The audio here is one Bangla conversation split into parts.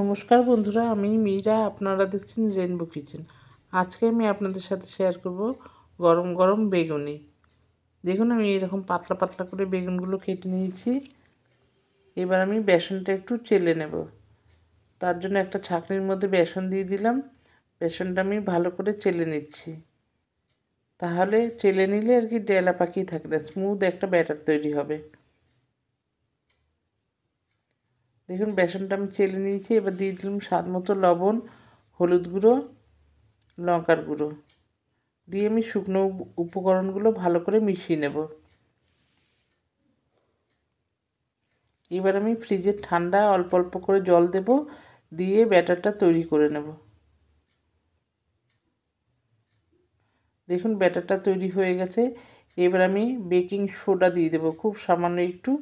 নমস্কার বন্ধুরা, আমি মীরা। আপনারা দেখছেন রেনবো কিচেন। আজকে আমি আপনাদের সাথে শেয়ার করব গরম গরম বেগুনি। দেখুন, আমি এরকম পাতলা পাতলা করে বেগুনগুলো কেটে নিয়েছি। এবার আমি বেসনটা একটু চেলে নেব। তার জন্য একটা ছাঁকনির মধ্যে বেসন দিয়ে দিলাম। বেসনটা আমি ভালো করে চেলে নিচ্ছি। তাহলে চেলে নিলে আর কি ডেলা পাকিয়ে থাকে না, স্মুথ একটা ব্যাটার তৈরি হবে। দেখুন, বেসনটা আমি চেলে নিয়েছি। এবার দিয়ে দিলাম স্বাদ মতো লবণ, হলুদ গুঁড়ো, লঙ্কার গুঁড়ো দিয়ে আমি শুকনো উপকরণগুলো ভালো করে মিশিয়ে নেব। এবার আমি ফ্রিজের ঠান্ডা অল্প অল্প করে জল দেব, দিয়ে ব্যাটারটা তৈরি করে নেব। দেখুন, ব্যাটারটা তৈরি হয়ে গেছে। এবার আমি বেকিং সোডা দিয়ে দেব, খুব সামান্য একটু।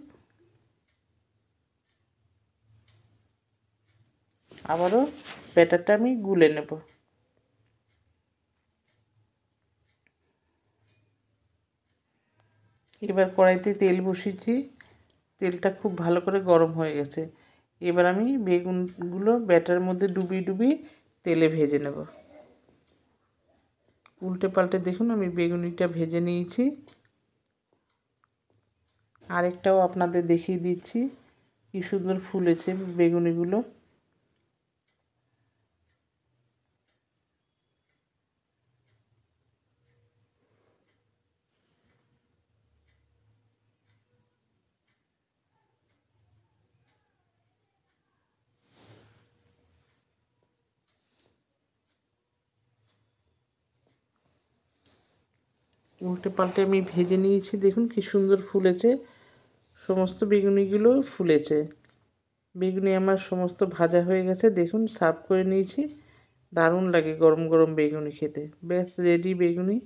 আবারও ব্যাটারটা আমি গুলে নেব। এবার কড়াইতে তেল বসিয়েছি। তেলটা খুব ভালো করে গরম হয়ে গেছে। এবার আমি বেগুনগুলো ব্যাটারের মধ্যে ডুবিয়ে ডুবিয়ে তেলে ভেজে নেব। উল্টে পাল্টে দেখুন, আমি বেগুনিটা ভেজে নিয়েছি। আরেকটাও আপনাদের দেখিয়ে দিচ্ছি কি সুন্দর ফুলেছে বেগুনিগুলো। উল্টে পাল্টে আমি ভেজে নিয়েছি। দেখুন কি সুন্দর ফুলেছে, সমস্ত বেগুনিগুলো ফুলেছে। বেগুনি আমার সমস্ত ভাজা হয়ে গেছে। দেখুন, সার্ভ করে নিয়েছি। দারুণ লাগে গরম গরম বেগুনি খেতে। ব্যাস রেডি বেগুনি।